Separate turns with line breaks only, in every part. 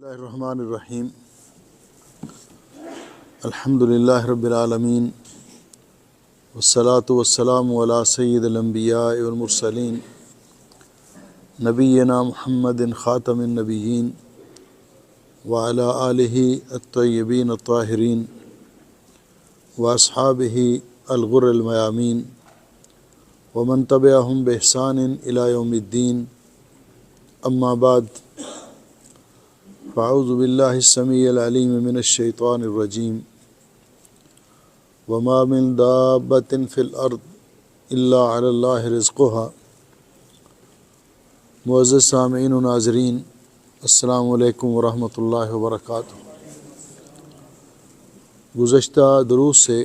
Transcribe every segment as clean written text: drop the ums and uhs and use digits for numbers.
اللہ الرحمن الرحیم الحمد للہ رب العالمین والصلاة والسلام علی سید الانبیاء والمرسلین نبینا محمد خاتم النبیین وعلی آلہ الطیبین الطاہرین واصحابہ الغر المیامین ومن تبعہم بإحسان الی یوم الدین اما بعد فاعوذ باللہ السمیع العلیم من الشیطان الرجیم وما من دابۃ فی الارض الا علی اللہ رزقها۔ معزز سامعین و ناظرین، السلام علیکم ورحمۃ اللہ وبرکاتہ۔ گزشتہ دروس سے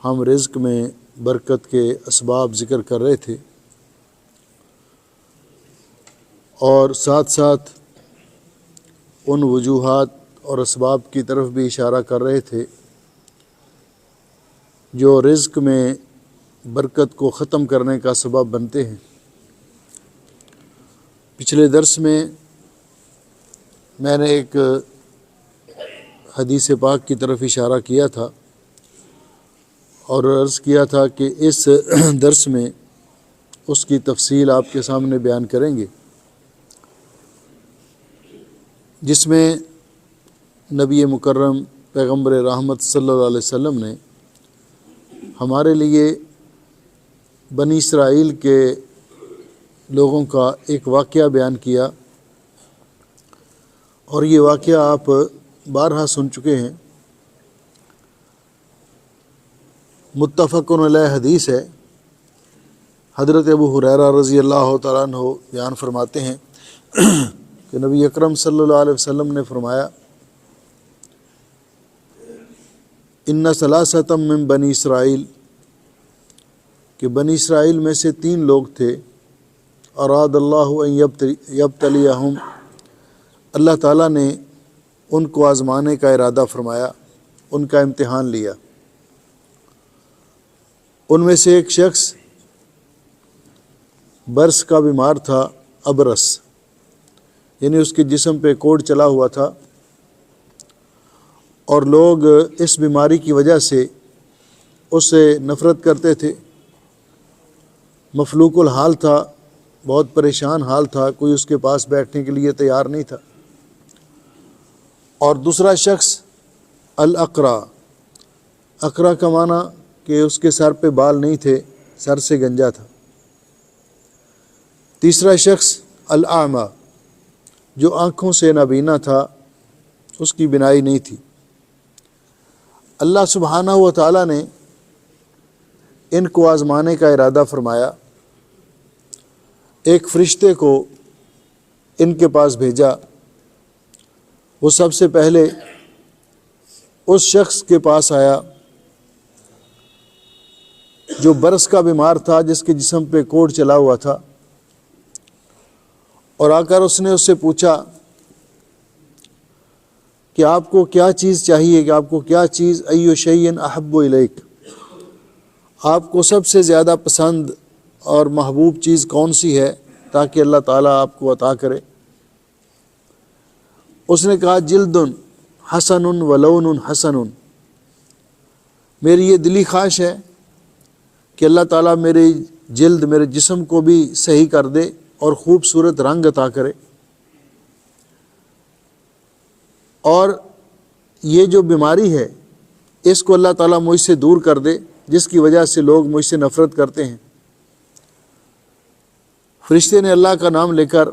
ہم رزق میں برکت کے اسباب ذکر کر رہے تھے اور ساتھ ساتھ ان وجوہات اور اسباب کی طرف بھی اشارہ کر رہے تھے جو رزق میں برکت کو ختم کرنے کا سبب بنتے ہیں۔ پچھلے درس میں نے ایک حدیث پاک کی طرف اشارہ کیا تھا اور عرض کیا تھا کہ اس درس میں اس کی تفصیل آپ کے سامنے بیان کریں گے، جس میں نبی مکرم پیغمبر رحمت صلی اللہ علیہ وسلم نے ہمارے لیے بنی اسرائیل کے لوگوں کا ایک واقعہ بیان کیا، اور یہ واقعہ آپ بارہا سن چکے ہیں۔ متفق علیہ حدیث ہے۔ حضرت ابو ہریرہ رضی اللہ تعالیٰ عنہ بیان فرماتے ہیں کہ نبی اکرم صلی اللہ علیہ وسلم نے فرمایا، ان ثلاثۃ من بنی اسرائیل، کہ بنی اسرائیل میں سے 3 لوگ تھے، اراد اللہ ان یبتلیہم، اللہ تعالیٰ نے ان کو آزمانے کا ارادہ فرمایا، ان کا امتحان لیا۔ ان میں سے ایک شخص برس کا بیمار تھا، ابرس، یعنی اس کے جسم پہ کوڑ چلا ہوا تھا، اور لوگ اس بیماری کی وجہ سے اس سے نفرت کرتے تھے۔ مفلوق الحال تھا، بہت پریشان حال تھا، کوئی اس کے پاس بیٹھنے کے لیے تیار نہیں تھا۔ اور دوسرا شخص الاقرع، اقرع کا معنی کہ اس کے سر پہ بال نہیں تھے، سر سے گنجا تھا۔ تیسرا شخص الاعمى، جو آنکھوں سے نابینا تھا، اس کی بینائی نہیں تھی۔ اللہ سبحانہ و تعالیٰ نے ان کو آزمانے کا ارادہ فرمایا، ایک فرشتے کو ان کے پاس بھیجا۔ وہ سب سے پہلے اس شخص کے پاس آیا جو برس کا بیمار تھا، جس کے جسم پہ کوڑ چلا ہوا تھا، اور آ کر اس نے اس سے پوچھا کہ آپ کو کیا چیز چاہیے، کہ آپ کو کیا چیز، ایو شیء احب الیک، آپ کو سب سے زیادہ پسند اور محبوب چیز کون سی ہے تاکہ اللہ تعالیٰ آپ کو عطا کرے۔ اس نے کہا جلد حسن ولون حسن، میری یہ دلی خواہش ہے کہ اللہ تعالیٰ میری جلد، میرے جسم کو بھی صحیح کر دے اور خوبصورت رنگ عطا کرے، اور یہ جو بیماری ہے اس کو اللہ تعالیٰ مجھ سے دور کر دے، جس کی وجہ سے لوگ مجھ سے نفرت کرتے ہیں۔ فرشتے نے اللہ کا نام لے کر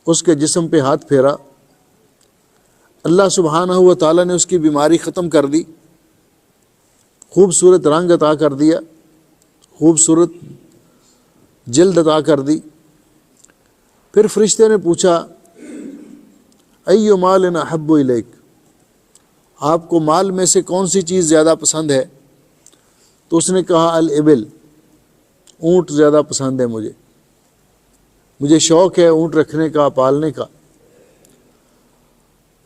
اس کے جسم پہ ہاتھ پھیرا، اللہ سبحانہ و تعالیٰ نے اس کی بیماری ختم کر دی، خوبصورت رنگ عطا کر دیا، خوبصورت جلد عطا کر دی۔ پھر فرشتے نے پوچھا ایو مال احب الیک، آپ کو مال میں سے کون سی چیز زیادہ پسند ہے؟ تو اس نے کہا الابل، اونٹ زیادہ پسند ہے مجھے شوق ہے اونٹ رکھنے کا، پالنے کا۔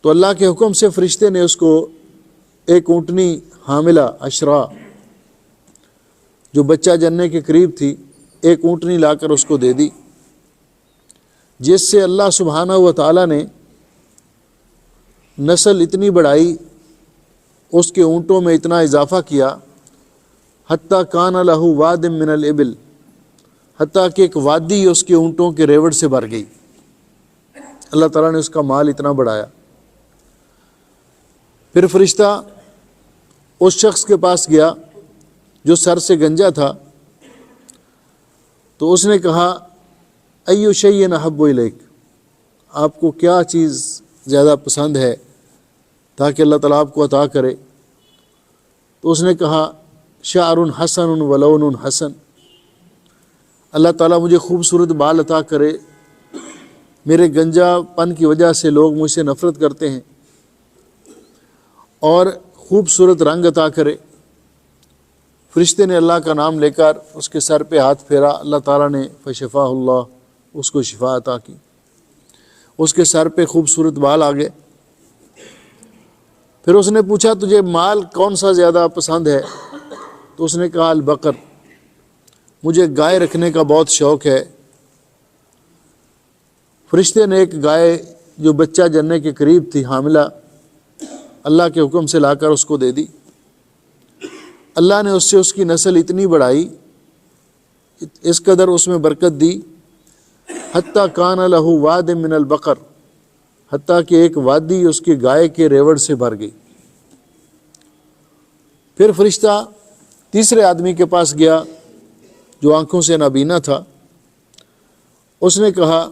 تو اللہ کے حکم سے فرشتے نے اس کو ایک اونٹنی حاملہ اشرا، جو بچہ جننے کے قریب تھی، ایک اونٹنی لا کر اس کو دے دی، جس سے اللہ سبحانہ و تعالیٰ نے نسل اتنی بڑھائی، اس کے اونٹوں میں اتنا اضافہ کیا، حتیٰ کان لہ واد من الابل، حتیٰ کہ ایک وادی اس کے اونٹوں کے ریوڑ سے بھر گئی۔ اللہ تعالیٰ نے اس کا مال اتنا بڑھایا۔ پھر فرشتہ اس شخص کے پاس گیا جو سر سے گنجا تھا، تو اس نے کہا ایو شیء احب الیک، آپ کو کیا چیز زیادہ پسند ہے تاکہ اللہ تعالیٰ آپ کو عطا کرے؟ تو اس نے کہا شعر حسن ولون حسن، اللہ تعالیٰ مجھے خوبصورت بال عطا کرے، میرے گنجا پن کی وجہ سے لوگ مجھ سے نفرت کرتے ہیں، اور خوبصورت رنگ عطا کرے۔ فرشتے نے اللہ کا نام لے کر اس کے سر پہ ہاتھ پھیرا، اللہ تعالیٰ نے فشفاہ اللہ، اس کو شفا عطا کی، اس کے سر پہ خوبصورت بال آ گئے۔ پھر اس نے پوچھا تجھے مال کون سا زیادہ پسند ہے؟ تو اس نے کہا البقر، مجھے گائے رکھنے کا بہت شوق ہے۔ فرشتے نے ایک گائے جو بچہ جننے کے قریب تھی، حاملہ، اللہ کے حکم سے لا کر اس کو دے دی۔ اللہ نے اس سے اس کی نسل اتنی بڑھائی، اس قدر اس میں برکت دی، حتیٰ کان لہ واد من البقر، حتیٰ کہ ایک وادی اس کی گائے کے ریوڑ سے بھر گئی۔ پھر فرشتہ تیسرے آدمی کے پاس گیا جو آنکھوں سے نابینا تھا، اس نے کہا،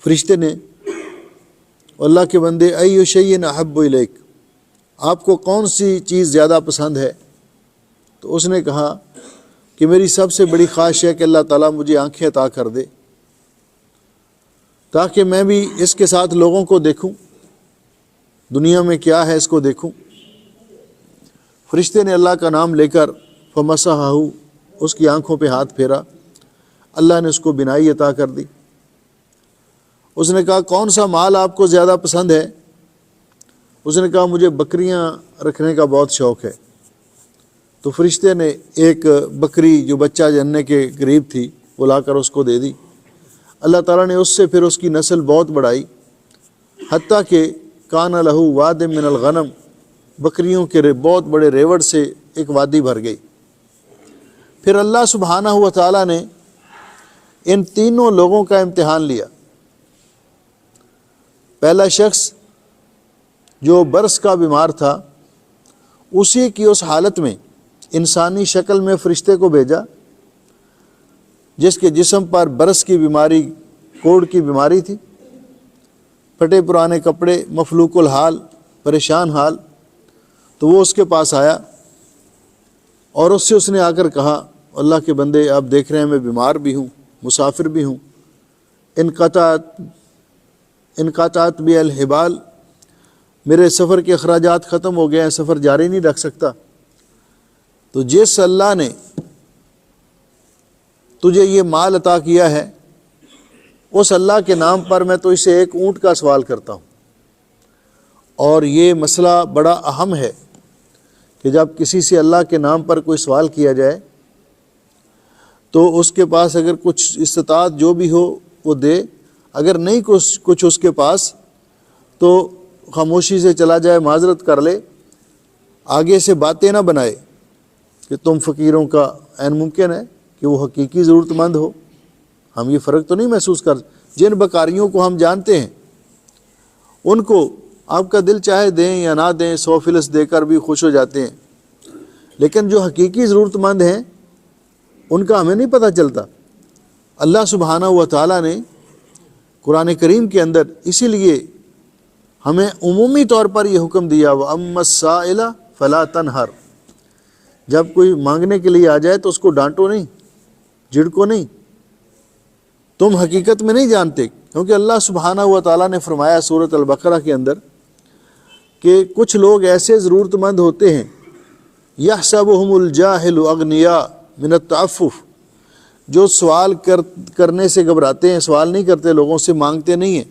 فرشتے نے، اللہ کے بندے، ایو شیء احب الیک، آپ کو کون سی چیز زیادہ پسند ہے؟ تو اس نے کہا کہ میری سب سے بڑی خواہش ہے کہ اللہ تعالیٰ مجھے آنکھیں عطا کر دے تاکہ میں بھی اس کے ساتھ لوگوں کو دیکھوں، دنیا میں کیا ہے اس کو دیکھوں۔ فرشتے نے اللہ کا نام لے کر فمسحہ، اس کی آنکھوں پہ ہاتھ پھیرا، اللہ نے اس کو بینائی عطا کر دی۔ اس نے کہا کون سا مال آپ کو زیادہ پسند ہے؟ اس نے کہا مجھے بکریاں رکھنے کا بہت شوق ہے۔ تو فرشتے نے ایک بکری جو بچہ جننے کے قریب تھی وہ لا کر اس کو دے دی۔ اللہ تعالیٰ نے اس سے پھر اس کی نسل بہت بڑھائی، حتیٰ کہ کان لہ واد من الغنم، بکریوں کے بہت بڑے ریوڑ سے ایک وادی بھر گئی۔ پھر اللہ سبحانہ و تعالیٰ نے ان تینوں لوگوں کا امتحان لیا۔ پہلا شخص جو برس کا بیمار تھا، اسی کی اس حالت میں انسانی شکل میں فرشتے کو بھیجا جس کے جسم پر برس کی بیماری، کوڑ کی بیماری تھی، پھٹے پرانے کپڑے، مفلوق الحال، پریشان حال۔ تو وہ اس کے پاس آیا اور اس نے آ کر کہا، اللہ کے بندے آپ دیکھ رہے ہیں میں بیمار بھی ہوں، مسافر بھی ہوں، انقطعت بی الحبال، میرے سفر کے اخراجات ختم ہو گئے ہیں، سفر جاری نہیں رکھ سکتا۔ تو جس اللہ نے تجھے یہ مال عطا کیا ہے، اس اللہ کے نام پر میں تو اسے ایک اونٹ کا سوال کرتا ہوں۔ اور یہ مسئلہ بڑا اہم ہے کہ جب کسی سے اللہ کے نام پر کوئی سوال کیا جائے تو اس کے پاس اگر کچھ استطاعت جو بھی ہو وہ دے، اگر نہیں کچھ اس کے پاس تو خاموشی سے چلا جائے، معذرت کر لے، آگے سے باتیں نہ بنائے کہ تم فقیروں کا عین ممکن ہے کہ وہ حقیقی ضرورت مند ہو۔ ہم یہ فرق تو نہیں محسوس کر، جن بکاریوں کو ہم جانتے ہیں ان کو آپ کا دل چاہے دیں یا نہ دیں، 100 فلس دے کر بھی خوش ہو جاتے ہیں، لیکن جو حقیقی ضرورت مند ہیں ان کا ہمیں نہیں پتہ چلتا۔ اللہ سبحانہ و تعالیٰ نے قرآن کریم کے اندر اسی لیے ہمیں عمومی طور پر یہ حکم دیا، وَأَمَّا السَّائِلَ فَلَا تَنْهَرْ، جب کوئی مانگنے کے لیے آ جائے تو اس کو ڈانٹو نہیں، جھڑکو نہیں، تم حقیقت میں نہیں جانتے۔ کیونکہ اللہ سبحانہ و تعالیٰ نے فرمایا سورۃ البقرہ کے اندر کہ کچھ لوگ ایسے ضرورت مند ہوتے ہیں، یحسبهم الجاہل اغنیاء من التعفف، جو سوال کرنے سے گھبراتے ہیں، سوال نہیں کرتے، لوگوں سے مانگتے نہیں ہیں،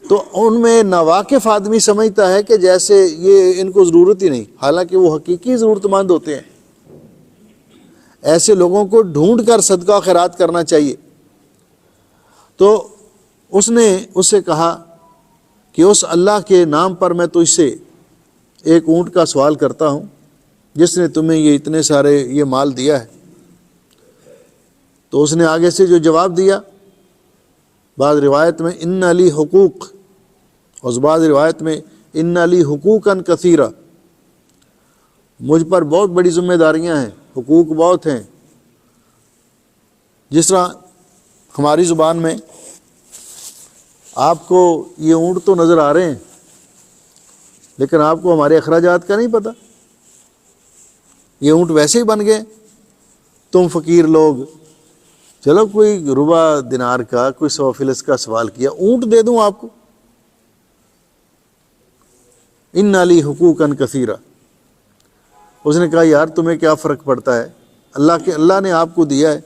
تو ان میں ناواقف آدمی سمجھتا ہے کہ جیسے یہ ان کو ضرورت ہی نہیں، حالانکہ وہ حقیقی ضرورت مند ہوتے ہیں۔ ایسے لوگوں کو ڈھونڈ کر صدقہ خیرات کرنا چاہیے۔ تو اس نے اس سے کہا کہ اس اللہ کے نام پر میں تجھ سے ایک اونٹ کا سوال کرتا ہوں جس نے تمہیں یہ اتنے سارے یہ مال دیا ہے۔ تو اس نے آگے سے جو جواب دیا، بعض روایت میں ان علی حقوق، اور بعض روایت میں ان علی حقوقاً کثیرہ، مجھ پر بہت بڑی ذمہ داریاں ہیں، حقوق بہت ہیں۔ جس طرح ہماری زبان میں آپ کو یہ اونٹ تو نظر آ رہے ہیں، لیکن آپ کو ہمارے اخراجات کا نہیں پتہ، یہ اونٹ ویسے ہی بن گئے، تم فقیر لوگ چلو کوئی ربع دینار کا، کوئی 100 فلس کا سوال کیا، اونٹ دے دوں آپ کو۔ ان علی حقوقاً کثیرہ، اس نے کہا یار تمہیں کیا فرق پڑتا ہے، اللہ نے آپ کو دیا ہے،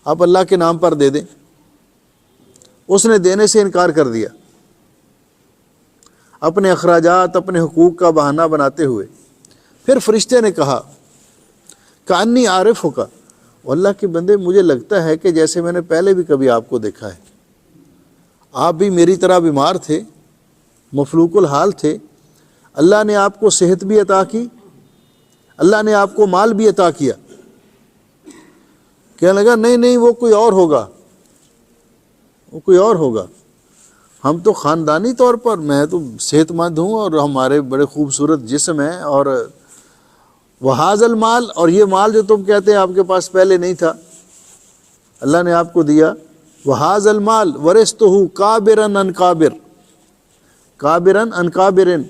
آپ اللہ کے نام پر دے دیں۔ اس نے دینے سے انکار کر دیا، اپنے اخراجات، اپنے حقوق کا بہانہ بناتے ہوئے۔ پھر فرشتے نے کہا کانی عارف ہوگا، اللہ کے بندے مجھے لگتا ہے کہ جیسے میں نے پہلے بھی کبھی آپ کو دیکھا ہے، آپ بھی میری طرح بیمار تھے، مفلوق الحال تھے، اللہ نے آپ کو صحت بھی عطا کی، اللہ نے آپ کو مال بھی عطا کیا۔ کہنے لگا نہیں وہ کوئی اور ہوگا، وہ کوئی اور ہوگا، ہم تو خاندانی طور پر، میں تو صحت مند ہوں اور ہمارے بڑے خوبصورت جسم ہیں، اور وہاذ المال، اور یہ مال جو تم کہتے ہیں آپ کے پاس پہلے نہیں تھا، اللہ نے آپ کو دیا۔ وہاذ المال ورثتہ کابرن عن کابر، کابرن عن کابرن،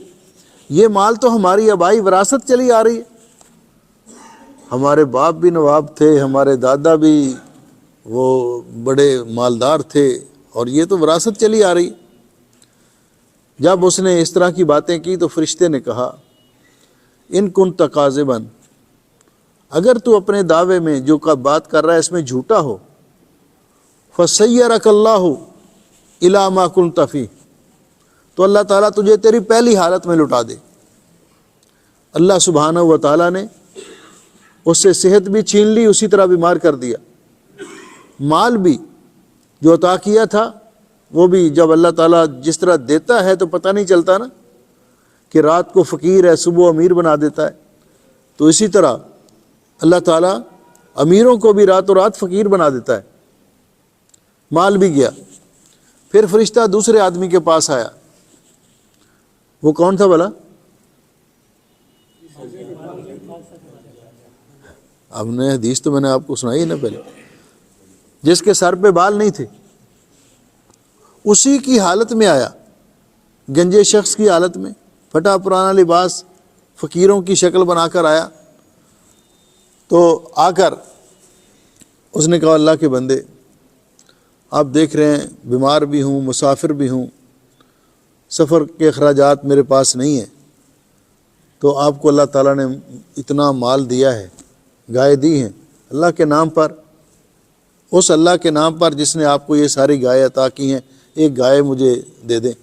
یہ مال تو ہماری آبائی وراثت چلی آ رہی ہے، ہمارے باپ بھی نواب تھے، ہمارے دادا بھی وہ بڑے مالدار تھے، اور یہ تو وراثت چلی آ رہی۔ جب اس نے اس طرح کی باتیں کی تو فرشتے نے کہا ان کنت کاذبا، اگر تو اپنے دعوے میں جو بات کر رہا ہے اس میں جھوٹا ہو، فسیرک اللہ الی ما کنت فیہ، تو اللہ تعالیٰ تجھے تیری پہلی حالت میں لٹا دے۔ اللہ سبحانہ و تعالیٰ نے اس سے صحت بھی چھین لی، اسی طرح بیمار کر دیا، مال بھی جو عطا کیا تھا وہ بھی، جب اللہ تعالیٰ جس طرح دیتا ہے تو پتہ نہیں چلتا نا کہ رات کو فقیر ہے صبح امیر بنا دیتا ہے، تو اسی طرح اللہ تعالیٰ امیروں کو بھی راتوں رات فقیر بنا دیتا ہے۔ مال بھی گیا۔ پھر فرشتہ دوسرے آدمی کے پاس آیا، وہ کون تھا بھلا؟ اب نے حدیث تو میں نے آپ کو سنائی ہے نا پہلے، جس کے سر پہ بال نہیں تھے، اسی کی حالت میں آیا، گنجے شخص کی حالت میں، پھٹا پرانا لباس، فقیروں کی شکل بنا کر آیا۔ تو آ کر اس نے کہا اللہ کے بندے آپ دیکھ رہے ہیں بیمار بھی ہوں، مسافر بھی ہوں، سفر کے اخراجات میرے پاس نہیں ہیں، تو آپ کو اللہ تعالیٰ نے اتنا مال دیا ہے، گائے دی ہیں اللہ کے نام پر، اس اللہ کے نام پر جس نے آپ کو یہ ساری گائے عطا کی ہیں، ایک گائے مجھے دے دیں۔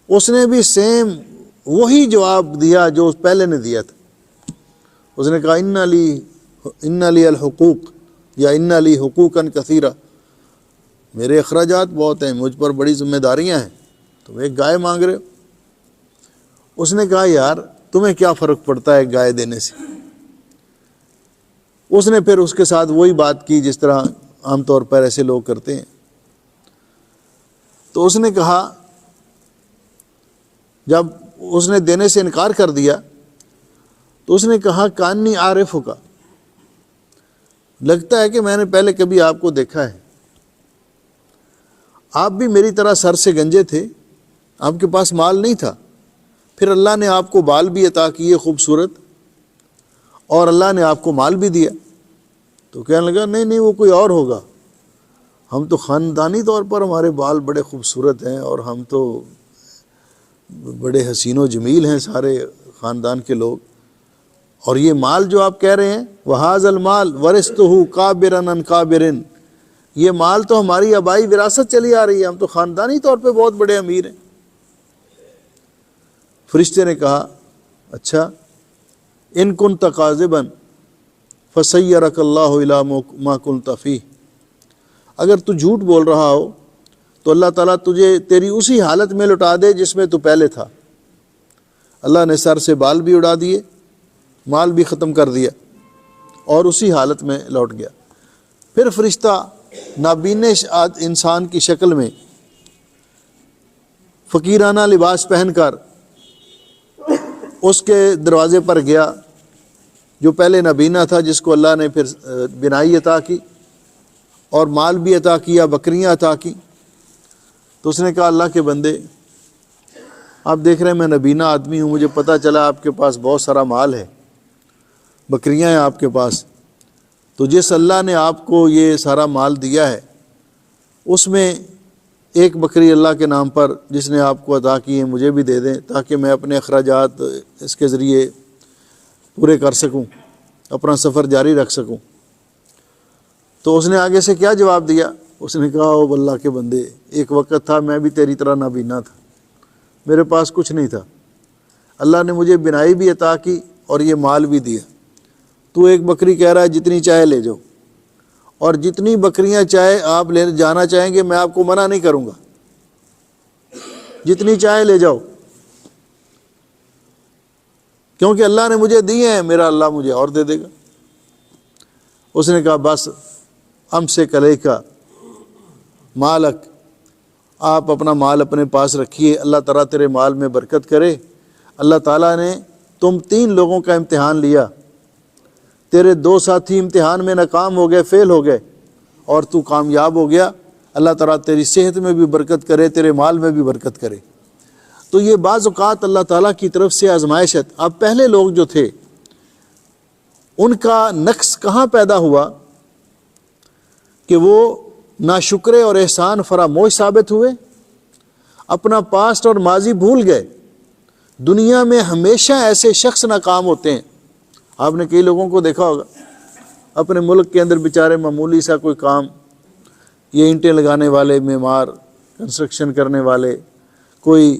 اس نے بھی سیم وہی جواب دیا جو پہلے نے دیا تھا۔ اس نے کہا ان لی الحقوق یا ان لی حقوقاً کثیرہ، میرے اخراجات بہت ہیں، مجھ پر بڑی ذمہ داریاں ہیں، تم ایک گائے مانگ رہے ہو۔ اس نے کہا یار تمہیں کیا فرق پڑتا ہے گائے دینے سے؟ اس نے پھر اس کے ساتھ وہی بات کی جس طرح عام طور پر ایسے لوگ کرتے ہیں۔ تو اس نے کہا، جب اس نے دینے سے انکار کر دیا تو اس نے کہا کانی عارف ہوگا، لگتا ہے کہ میں نے پہلے کبھی آپ کو دیکھا ہے، آپ بھی میری طرح سر سے گنجے تھے، آپ کے پاس مال نہیں تھا، پھر اللہ نے آپ کو بال بھی عطا کیے خوبصورت، اور اللہ نے آپ کو مال بھی دیا۔ تو کہنے لگا نہیں وہ کوئی اور ہوگا، ہم تو خاندانی طور پر ہمارے بال بڑے خوبصورت ہیں، اور ہم تو بڑے حسین و جمیل ہیں سارے خاندان کے لوگ، اور یہ مال جو آپ کہہ رہے ہیں وہاذ المال ورثتہ کابرن عن کابرن، یہ مال تو ہماری آبائی وراثت چلی آ رہی ہے، ہم تو خاندانی طور پہ بہت بڑے امیر ہیں۔ فرشتے نے کہا اچھا ان کنت کاذبا فسیرک اللہ الی ما کنت فیہ، اگر تو جھوٹ بول رہا ہو تو اللہ تعالیٰ تجھے تیری اسی حالت میں لوٹا دے جس میں تو پہلے تھا۔ اللہ نے سر سے بال بھی اڑا دیے، مال بھی ختم کر دیا اور اسی حالت میں لوٹ گیا۔ پھر فرشتہ نابینے انسان کی شکل میں فقیرانہ لباس پہن کر اس کے دروازے پر گیا، جو پہلے نابینا تھا، جس کو اللہ نے پھر بینائی عطا کی اور مال بھی عطا کیا، بکریاں عطا کی۔ تو اس نے کہا اللہ کے بندے، آپ دیکھ رہے ہیں میں نابینا آدمی ہوں، مجھے پتہ چلا آپ کے پاس بہت سارا مال ہے، بکریاں ہیں آپ کے پاس، تو جس اللہ نے آپ کو یہ سارا مال دیا ہے اس میں ایک بکری اللہ کے نام پر جس نے آپ کو عطا کی ہے مجھے بھی دے دیں، تاکہ میں اپنے اخراجات اس کے ذریعے پورے کر سکوں، اپنا سفر جاری رکھ سکوں۔ تو اس نے آگے سے کیا جواب دیا؟ اس نے کہا او اللہ کے بندے، ایک وقت تھا میں بھی تیری طرح نابینا تھا، میرے پاس کچھ نہیں تھا، اللہ نے مجھے بینائی بھی عطا کی اور یہ مال بھی دیا، تو ایک بکری کہہ رہا ہے جتنی چاہے لے جاؤ، اور جتنی بکریاں چاہے آپ لے جانا چاہیں گے میں آپ کو منع نہیں کروں گا، جتنی چاہے لے جاؤ، کیونکہ اللہ نے مجھے دیے ہیں، میرا اللہ مجھے اور دے دے گا۔ اس نے کہا بس ہم سے کلے کا مالک، آپ اپنا مال اپنے پاس رکھیے، اللہ تعالیٰ تیرے مال میں برکت کرے۔ اللہ تعالیٰ نے تم 3 لوگوں کا امتحان لیا، تیرے 2 ساتھی امتحان میں ناکام ہو گئے، فیل ہو گئے، اور تو کامیاب ہو گیا، اللہ تعالیٰ تیری صحت میں بھی برکت کرے، تیرے مال میں بھی برکت کرے۔ تو یہ بعض اوقات اللہ تعالیٰ کی طرف سے آزمائش ہے۔ اب پہلے لوگ جو تھے ان کا نقص کہاں پیدا ہوا کہ وہ ناشکرے اور احسان فراموش ثابت ہوئے، اپنا پاسٹ اور ماضی بھول گئے۔ دنیا میں ہمیشہ ایسے شخص ناکام ہوتے ہیں، آپ نے کئی لوگوں کو دیکھا ہوگا اپنے ملک کے اندر بیچارے معمولی سا کوئی کام، یہ اینٹیں لگانے والے، معمار، کنسٹرکشن کرنے والے، کوئی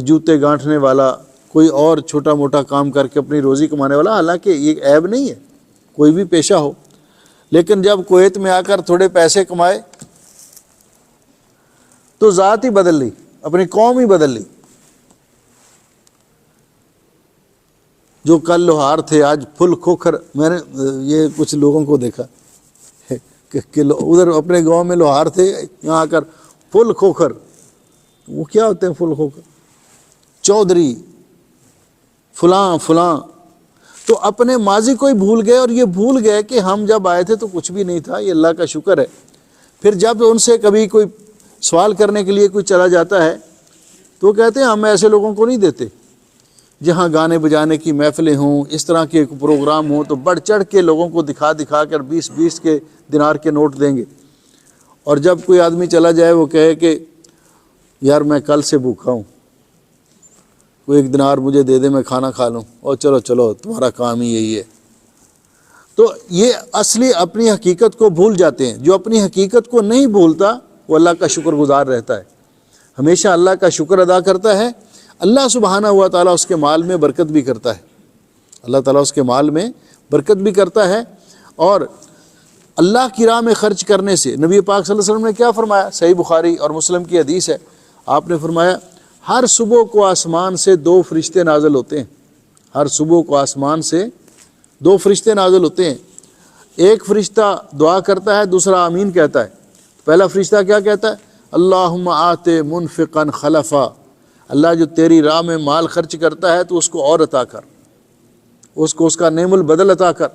جوتے گانٹھنے والا، کوئی اور چھوٹا موٹا کام کر کے اپنی روزی کمانے والا، حالانکہ یہ عیب نہیں ہے کوئی بھی پیشہ ہو، لیکن جب کویت میں آ کر تھوڑے پیسے کمائے تو ذات ہی بدل لی، اپنی قوم ہی بدل لی۔ جو کل لوہار تھے آج پھل کھوکھر، میں نے یہ کچھ لوگوں کو دیکھا کہ ادھر اپنے گاؤں میں لوہار تھے، یہاں آ کر پھل کھوکھر، وہ کیا ہوتے ہیں پھل کھوکھر؟ چودھری فلاں فلاں۔ تو اپنے ماضی کو ہی بھول گئے، اور یہ بھول گئے کہ ہم جب آئے تھے تو کچھ بھی نہیں تھا، یہ اللہ کا شکر ہے۔ پھر جب ان سے کبھی کوئی سوال کرنے کے لیے کوئی چلا جاتا ہے تو کہتے ہیں ہم ایسے لوگوں کو نہیں دیتے، جہاں گانے بجانے کی محفلیں ہوں، اس طرح کے پروگرام ہوں تو بڑھ چڑھ کے لوگوں کو دکھا دکھا کر 20 کے دینار کے نوٹ دیں گے، اور جب کوئی آدمی چلا جائے وہ کہے کہ یار میں کل سے بھوکا ہوں، کوئی 1 دینار مجھے دے دے میں کھانا کھا لوں، اور چلو چلو تمہارا کام ہی یہی ہے۔ تو یہ اصلی اپنی حقیقت کو بھول جاتے ہیں۔ جو اپنی حقیقت کو نہیں بھولتا وہ اللہ کا شکر گزار رہتا ہے، ہمیشہ اللہ کا شکر ادا کرتا ہے، اللہ سبحانہ ہوا تعالیٰ اس کے مال میں برکت بھی کرتا ہے، اللہ تعالیٰ اس کے مال میں برکت بھی کرتا ہے۔ اور اللہ کی راہ میں خرچ کرنے سے نبی پاک صلی اللہ علیہ وسلم نے کیا فرمایا؟ صحیح بخاری اور مسلم کی حدیث ہے، آپ نے فرمایا ہر صبح کو آسمان سے 2 فرشتے نازل ہوتے ہیں، ہر صبح کو آسمان سے 2 فرشتے نازل ہوتے ہیں، ایک فرشتہ دعا کرتا ہے، دوسرا آمین کہتا ہے۔ پہلا فرشتہ کیا کہتا ہے؟ اللہم آت منفقا خلفا، اللہ جو تیری راہ میں مال خرچ کرتا ہے تو اس کو اور عطا کر، اس کو اس کا نعم البدل عطا کر۔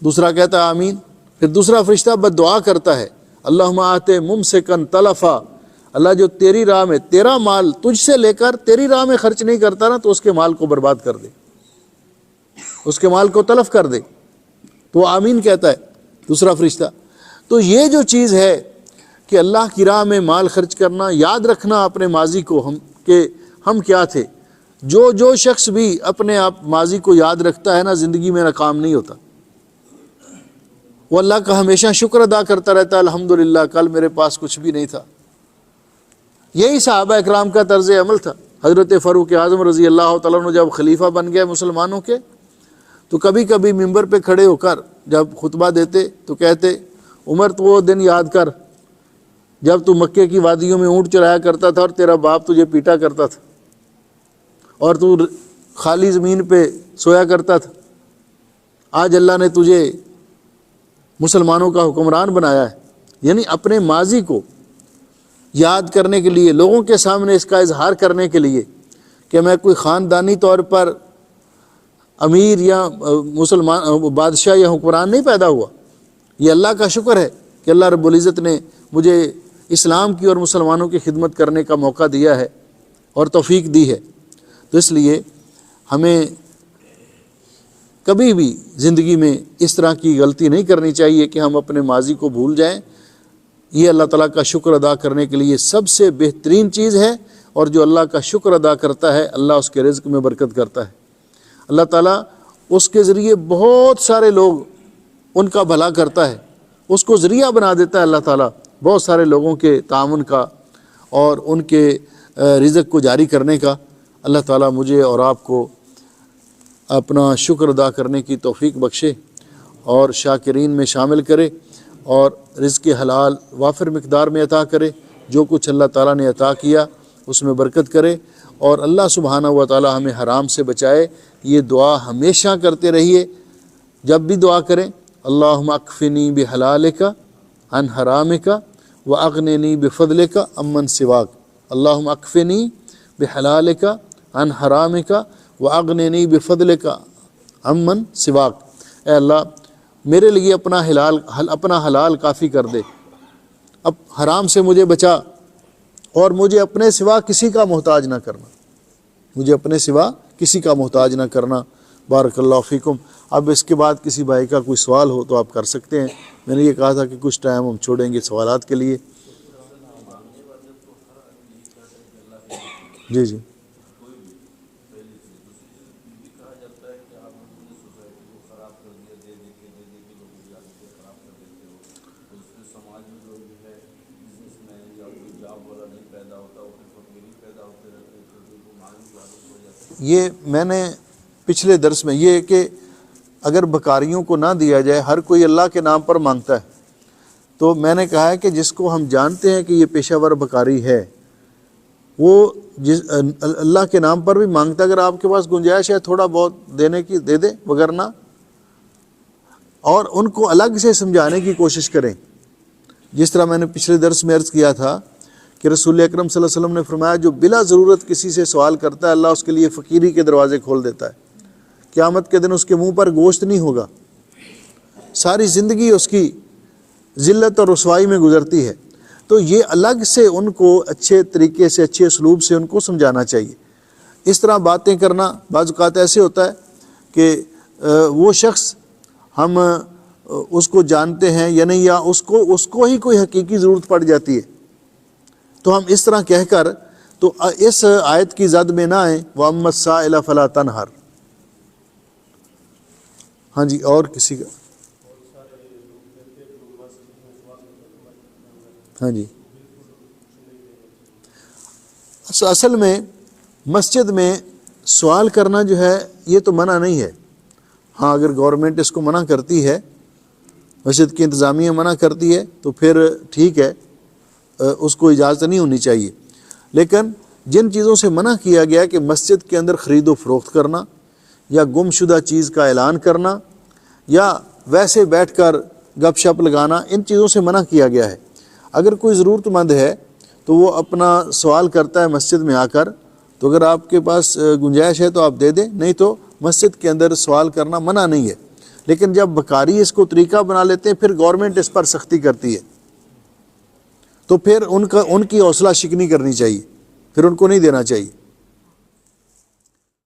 دوسرا کہتا ہے آمین۔ پھر دوسرا فرشتہ بد دعا کرتا ہے، اللہم آت ممسکا تلفا، اللہ جو تیری راہ میں تیرا مال تجھ سے لے کر تیری راہ میں خرچ نہیں کرتا نا، تو اس کے مال کو برباد کر دے، اس کے مال کو تلف کر دے، تو آمین کہتا ہے دوسرا فرشتہ۔ تو یہ جو چیز ہے کہ اللہ کی راہ میں مال خرچ کرنا، یاد رکھنا اپنے ماضی کو، کہ ہم کیا تھے۔ جو شخص بھی اپنے آپ ماضی کو یاد رکھتا ہے نا، زندگی میں ناکام نہیں ہوتا، وہ اللہ کا ہمیشہ شکر ادا کرتا رہتا ہے، الحمدللہ کل میرے پاس کچھ بھی نہیں تھا۔ یہی صحابہ اکرام کا طرز عمل تھا۔ حضرت فاروق اعظم رضی اللہ تعالیٰ عنہ جب خلیفہ بن گئے مسلمانوں کے، تو کبھی کبھی ممبر پہ کھڑے ہو کر جب خطبہ دیتے تو کہتے عمر تو وہ دن یاد کر جب تو مکے کی وادیوں میں اونٹ چرایا کرتا تھا اور تیرا باپ تجھے پیٹا کرتا تھا اور تو خالی زمین پہ سویا کرتا تھا، آج اللہ نے تجھے مسلمانوں کا حکمران بنایا ہے۔ یعنی اپنے ماضی کو یاد کرنے کے لیے، لوگوں کے سامنے اس کا اظہار کرنے کے لیے کہ میں کوئی خاندانی طور پر امیر یا مسلمان بادشاہ یا حکمران نہیں پیدا ہوا، یہ اللہ کا شکر ہے کہ اللہ رب العزت نے مجھے اسلام کی اور مسلمانوں کی خدمت کرنے کا موقع دیا ہے اور توفیق دی ہے۔ تو اس لیے ہمیں کبھی بھی زندگی میں اس طرح کی غلطی نہیں کرنی چاہیے کہ ہم اپنے ماضی کو بھول جائیں۔ یہ اللہ تعالیٰ کا شکر ادا کرنے کے لیے سب سے بہترین چیز ہے، اور جو اللہ کا شکر ادا کرتا ہے اللہ اس کے رزق میں برکت کرتا ہے۔ اللہ تعالیٰ اس کے ذریعے بہت سارے لوگ ان کا بھلا کرتا ہے، اس کو ذریعہ بنا دیتا ہے اللہ تعالیٰ بہت سارے لوگوں کے تعاون کا اور ان کے رزق کو جاری کرنے کا۔ اللہ تعالیٰ مجھے اور آپ کو اپنا شکر ادا کرنے کی توفیق بخشے اور شاکرین میں شامل کرے، اور رزق حلال وافر مقدار میں عطا کرے۔ جو کچھ اللہ تعالیٰ نے عطا کیا اس میں برکت کرے، اور اللہ سبحانہ و تعالیٰ ہمیں حرام سے بچائے۔ یہ دعا ہمیشہ کرتے رہیے، جب بھی دعا کریں، اللہم اکفنی بحلالک عن حرامک واغننی بفضلک عمن سواک۔ اللہم اکفنی بحلالک عن حرامک واغننی بفضلک عمن سواک۔ اے اللہ میرے لیے اپنا حلال کافی کر دے، اب حرام سے مجھے بچا، اور مجھے اپنے سوا کسی کا محتاج نہ کرنا، مجھے اپنے سوا کسی کا محتاج نہ کرنا۔ بارک اللہ فیکم۔ اب اس کے بعد کسی بھائی کا کوئی سوال ہو تو آپ کر سکتے ہیں۔ میں نے یہ کہا تھا کہ کچھ ٹائم ہم چھوڑیں گے سوالات کے لیے۔ جی جی یہ میں نے پچھلے درس میں یہ کہ اگر بکاریوں کو نہ دیا جائے، ہر کوئی اللہ کے نام پر مانگتا ہے، تو میں نے کہا ہے کہ جس کو ہم جانتے ہیں کہ یہ پیشہ ور بکاری ہے، وہ اللہ کے نام پر بھی مانگتا ہے۔ اگر آپ کے پاس گنجائش ہے تھوڑا بہت دینے کی دے دے، وگرنہ اور ان کو الگ سے سمجھانے کی کوشش کریں۔ جس طرح میں نے پچھلے درس میں عرض کیا تھا کہ رسول اکرم صلی اللہ علیہ وسلم نے فرمایا جو بلا ضرورت کسی سے سوال کرتا ہے اللہ اس کے لیے فقیری کے دروازے کھول دیتا ہے۔ قیامت کے دن اس کے منہ پر گوشت نہیں ہوگا، ساری زندگی اس کی ذلت اور رسوائی میں گزرتی ہے۔ تو یہ الگ سے ان کو اچھے طریقے سے، اچھے اسلوب سے ان کو سمجھانا چاہیے۔ اس طرح باتیں کرنا بعض اوقات ایسے ہوتا ہے کہ وہ شخص ہم اس کو جانتے ہیں یا نہیں، یا اس کو ہی کوئی حقیقی ضرورت پڑ جاتی ہے، تو ہم اس طرح کہہ کر تو اس آیت کی زد میں نہ آئیں، وَأَمَّا السَّائِلَ فَلَا تَنْهَرْ۔ ہاں جی، اور کسی کا؟ ہاں جی، اصل میں مسجد میں سوال کرنا جو ہے یہ تو منع نہیں ہے۔ ہاں اگر گورنمنٹ اس کو منع کرتی ہے، مسجد کی انتظامیہ منع کرتی ہے تو پھر ٹھیک ہے، اس کو اجازت نہیں ہونی چاہیے۔ لیکن جن چیزوں سے منع کیا گیا کہ مسجد کے اندر خرید و فروخت کرنا، یا گم شدہ چیز کا اعلان کرنا، یا ویسے بیٹھ کر گپ شپ لگانا، ان چیزوں سے منع کیا گیا ہے۔ اگر کوئی ضرورت مند ہے تو وہ اپنا سوال کرتا ہے مسجد میں آ کر، تو اگر آپ کے پاس گنجائش ہے تو آپ دے دیں، نہیں تو مسجد کے اندر سوال کرنا منع نہیں ہے۔ لیکن جب بکاری اس کو طریقہ بنا لیتے ہیں پھر گورنمنٹ اس پر سختی کرتی ہے، تو پھر ان کی حوصلہ شکنی کرنی چاہیے، پھر ان کو نہیں دینا چاہیے۔